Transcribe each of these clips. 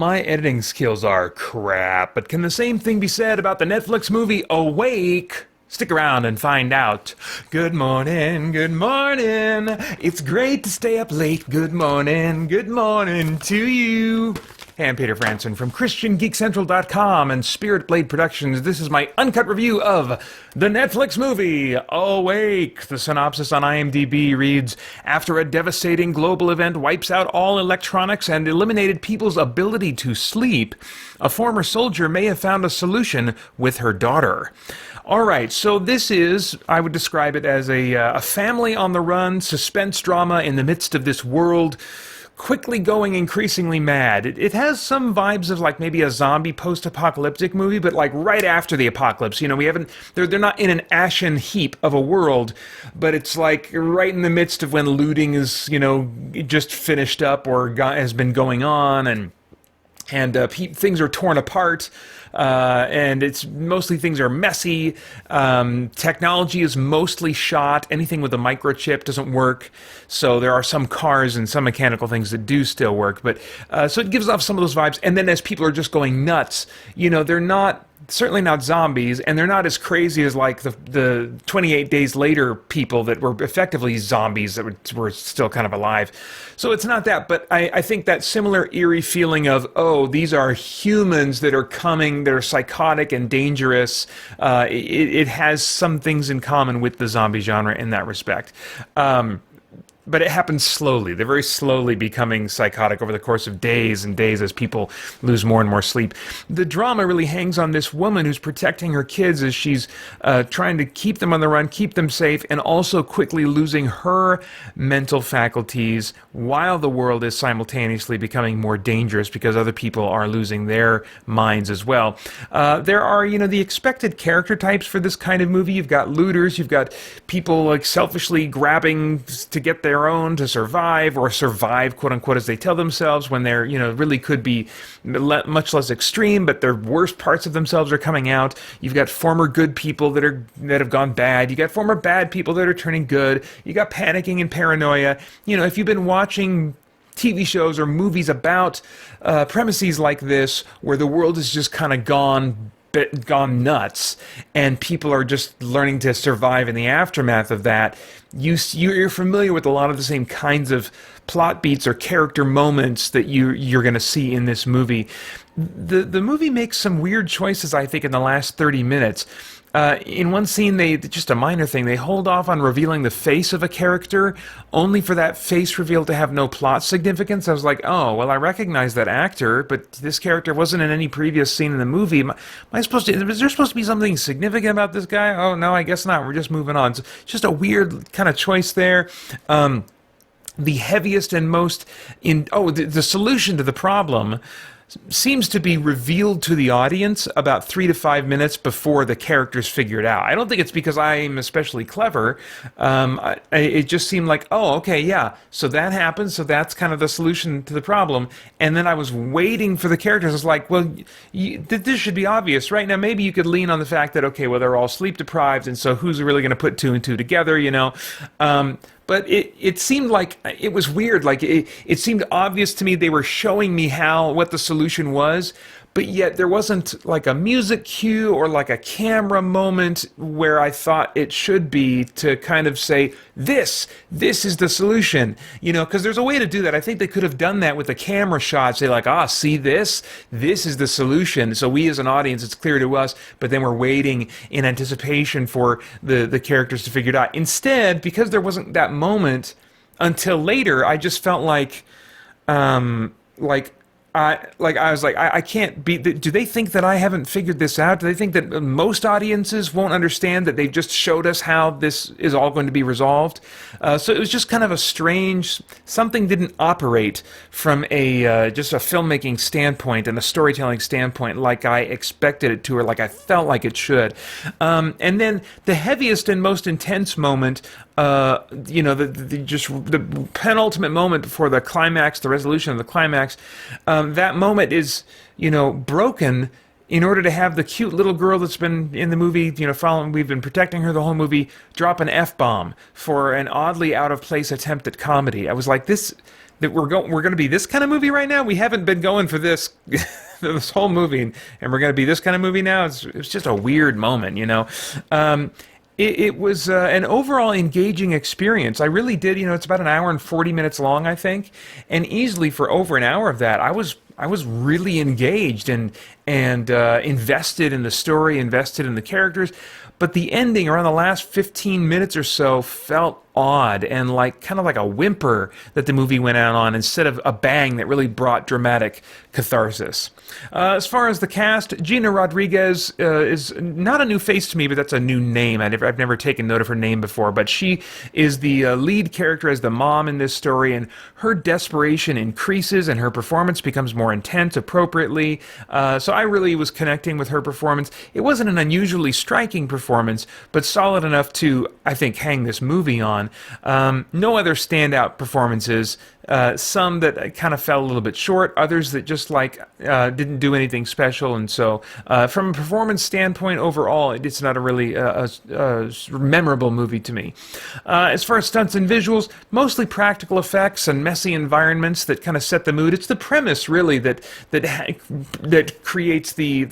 my editing skills are crap, but can the same thing be said about the Netflix movie Awake? Stick around and find out. Good morning, good morning. It's great to stay up late. Good morning to you. Hey, I'm Peter Franson from christiangeekcentral.com and Spirit Blade Productions. This is my uncut review of the Netflix movie, Awake. The synopsis on IMDb reads, after a devastating global event wipes out all electronics and eliminated people's ability to sleep, a former soldier may have found a solution with her daughter. All right, so this is, I would describe it as a family on the run, suspense drama in the midst of this world quickly going increasingly mad. It has some vibes of like maybe a zombie post-apocalyptic movie, but like right after the apocalypse. You know, they're not in an ashen heap of a world, but it's like right in the midst of when looting is, just finished up or has been going on, and things are torn apart, and it's mostly things are messy. Technology is mostly shot. Anything with a microchip doesn't work. So there are some cars and some mechanical things that do still work. But so it gives off some of those vibes. And then as people are just going nuts, they're certainly not zombies, and they're not as crazy as like the 28 days later people that were effectively zombies that were still kind of alive. So it's not that, but I think that similar eerie feeling of, oh, these are humans that are coming, they're psychotic and dangerous. It has some things in common with the zombie genre in that respect. But it happens slowly. They're very slowly becoming psychotic over the course of days and days as people lose more and more sleep. The drama really hangs on this woman who's protecting her kids as she's trying to keep them on the run, keep them safe, and also quickly losing her mental faculties while the world is simultaneously becoming more dangerous because other people are losing their minds as well. There are, the expected character types for this kind of movie. You've got looters, you've got people like selfishly grabbing to get their own to survive, or survive, quote unquote, as they tell themselves, when they're, really could be much less extreme, but their worst parts of themselves are coming out. You've got former good people that have gone bad. You got former bad people that are turning good. You got panicking and paranoia. If you've been watching TV shows or movies about premises like this, where the world is just kind of gone nuts and people are just learning to survive in the aftermath of that, you're familiar with a lot of the same kinds of plot beats or character moments that you're going to see in this movie. The movie makes some weird choices, I think, in the last 30 minutes. In one scene, just a minor thing, they hold off on revealing the face of a character, only for that face reveal to have no plot significance. I was like, oh, well, I recognize that actor, but this character wasn't in any previous scene in the movie. Is there supposed to be something significant about this guy? Oh, no, I guess not. We're just moving on. So just a weird kind of choice there. The heaviest and most the solution to the problem seems to be revealed to the audience about 3 to 5 minutes before the characters figure it out. I don't think it's because I'm especially clever. It just seemed like, oh, okay, yeah, so that happens, so that's kind of the solution to the problem. And then I was waiting for the characters. I was like, well, this should be obvious, right? Now, maybe you could lean on the fact that, okay, well, they're all sleep deprived, and so who's really going to put 2 and 2 together, But it seemed like it was weird. Like it seemed obvious to me they were showing me what the solution was, but yet there wasn't like a music cue or like a camera moment where I thought it should be to kind of say, this is the solution, because there's a way to do that. I think they could have done that with a camera shot, say like, see this is the solution. So we as an audience, it's clear to us, but then we're waiting in anticipation for the characters to figure it out. Instead, because there wasn't that moment until later, I just felt like I can't be. Do they think that I haven't figured this out? Do they think that most audiences won't understand that they've just showed us how this is all going to be resolved? So it was just kind of a strange. Something didn't operate from just a filmmaking standpoint and a storytelling standpoint like I expected it to, or like I felt like it should. And then the heaviest and most intense moment, the penultimate moment before the climax, the resolution of the climax. That moment is, broken in order to have the cute little girl that's been in the movie, we've been protecting her the whole movie, drop an F-bomb for an oddly out-of-place attempt at comedy. I was like, this that we're going to be this kind of movie right now. We haven't been going for this this whole movie, and we're going to be this kind of movie now. It's just a weird moment, you know. It was an overall engaging experience. I really did, you know, it's about an hour and 40 minutes long, I think, and easily for over an hour of that, I was really engaged and invested in the story, invested in the characters. But the ending around the last 15 minutes or so felt odd and like kind of like a whimper that the movie went out on instead of a bang that really brought dramatic catharsis. As far as the cast, Gina Rodriguez is not a new face to me, but that's a new name. I've never taken note of her name before, but she is the lead character as the mom in this story, and her desperation increases and her performance becomes more intense appropriately. So I really was connecting with her performance. It wasn't an unusually striking performance, but solid enough to, I think, hang this movie on. No other standout performances. Some that kind of fell a little bit short, others that just didn't do anything special, and so from a performance standpoint overall, it's not a really memorable movie to me. As far as stunts and visuals, mostly practical effects and messy environments that kind of set the mood. It's the premise really that creates the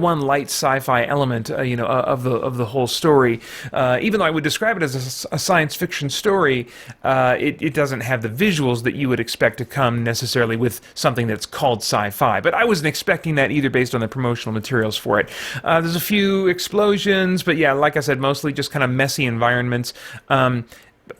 one light sci-fi element of the whole story. Even though I would describe it as a science fiction story, it doesn't have the visuals that you would expect to come necessarily with something that's called sci-fi. But I wasn't expecting that either based on the promotional materials for it. There's a few explosions, but yeah, like I said, mostly just kind of messy environments.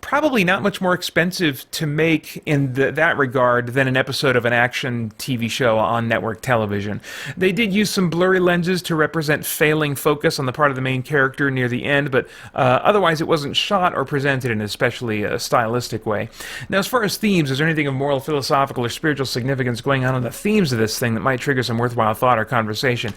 Probably not much more expensive to make in that regard than an episode of an action TV show on network television. They did use some blurry lenses to represent failing focus on the part of the main character near the end, but otherwise it wasn't shot or presented in an especially stylistic way. Now, as far as themes, is there anything of moral, philosophical, or spiritual significance going on in the themes of this thing that might trigger some worthwhile thought or conversation?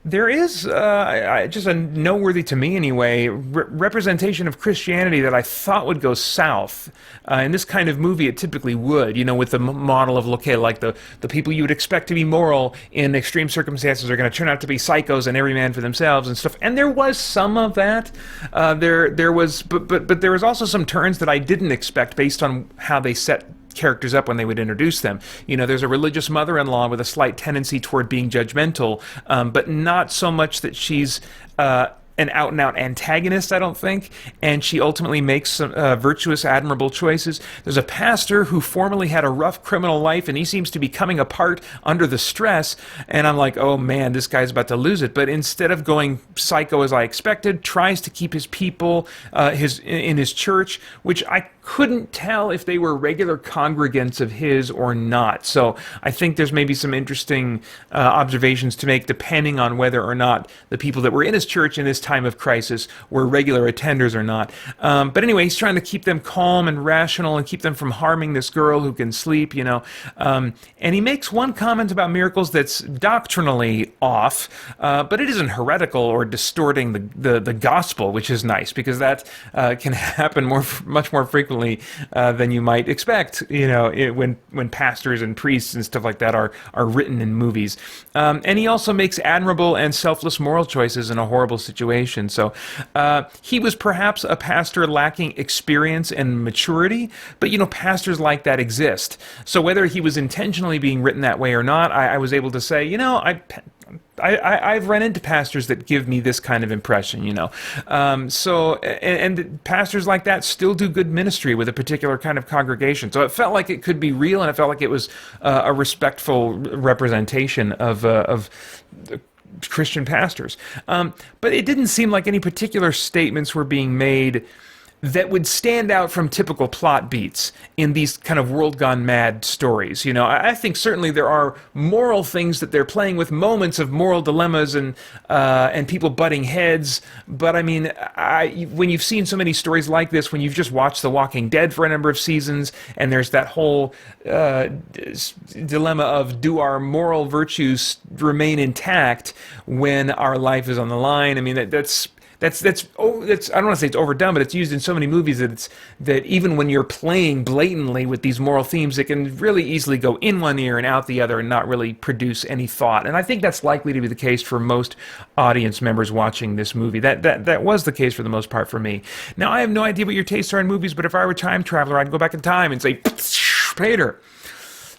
There is just a noteworthy, to me anyway, representation of Christianity that I thought would go south. In this kind of movie, it typically would, with the model of, okay, like the people you would expect to be moral in extreme circumstances are going to turn out to be psychos and every man for themselves and stuff. And there was some of that. There was, but there was also some turns that I didn't expect based on how they set characters up when they would introduce them. There's a religious mother-in-law with a slight tendency toward being judgmental, but not so much that she's an out-and-out antagonist, I don't think, and she ultimately makes some virtuous, admirable choices. There's a pastor who formerly had a rough criminal life, and he seems to be coming apart under the stress, and I'm like, oh man, this guy's about to lose it, but instead of going psycho as I expected, tries to keep his people in his church, which I couldn't tell if they were regular congregants of his or not. So I think there's maybe some interesting observations to make depending on whether or not the people that were in his church in this time of crisis were regular attenders or not. But anyway, he's trying to keep them calm and rational and keep them from harming this girl who can sleep, And he makes one comment about miracles that's doctrinally off, but it isn't heretical or distorting the gospel, which is nice because that can happen much more frequently than you might expect, when pastors and priests and stuff like that are written in movies. And he also makes admirable and selfless moral choices in a horrible situation. So he was perhaps a pastor lacking experience and maturity, but pastors like that exist. So whether he was intentionally being written that way or not, I was able to say, I've run into pastors that give me this kind of impression, and pastors like that still do good ministry with a particular kind of congregation. So it felt like it could be real, and it felt like it was a respectful representation of Christian pastors. But it didn't seem like any particular statements were being made that would stand out from typical plot beats in these kind of world gone mad stories. I think certainly there are moral things that they're playing with, moments of moral dilemmas and people butting heads. But I mean, when you've seen so many stories like this, when you've just watched The Walking Dead for a number of seasons, and there's that whole dilemma of, do our moral virtues remain intact when our life is on the line? I mean, I don't want to say it's overdone, but it's used in so many movies that even when you're playing blatantly with these moral themes, it can really easily go in one ear and out the other and not really produce any thought. And I think that's likely to be the case for most audience members watching this movie. That was the case for the most part for me. Now, I have no idea what your tastes are in movies, but if I were a time traveler, I'd go back in time and say, Peter,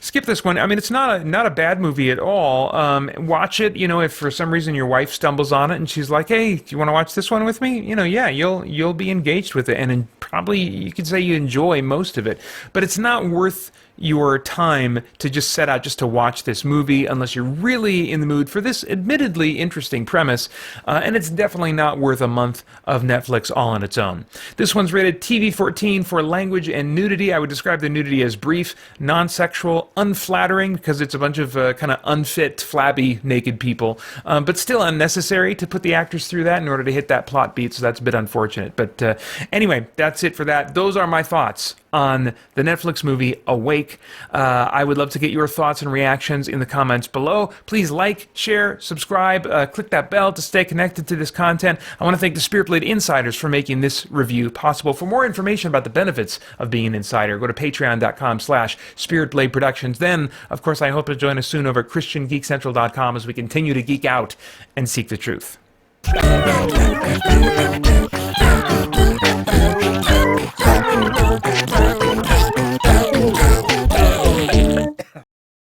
skip this one. I mean, it's not a bad movie at all. Watch it. If for some reason your wife stumbles on it and she's like, "Hey, do you want to watch this one with me?" Yeah, you'll be engaged with it, and probably you could say you enjoy most of it. But it's not worth your time to just set out just to watch this movie unless you're really in the mood for this admittedly interesting premise, and it's definitely not worth a month of Netflix all on its own. This one's rated TV-14 for language and nudity. I would describe the nudity as brief, non-sexual, unflattering, because it's a bunch of kind of unfit, flabby, naked people, but still unnecessary to put the actors through that in order to hit that plot beat, so that's a bit unfortunate. But anyway, that's it for that. Those are my thoughts on the Netflix movie Awake. I would love to get your thoughts and reactions in the comments below. Please like, share, subscribe, click that bell to stay connected to this content. I want to thank the Spirit Blade Insiders for making this review possible. For more information about the benefits of being an insider, go to patreon.com/Spirit Productions. Then, of course, I hope to join us soon over at christiangeekcentral.com as we continue to geek out and seek the truth.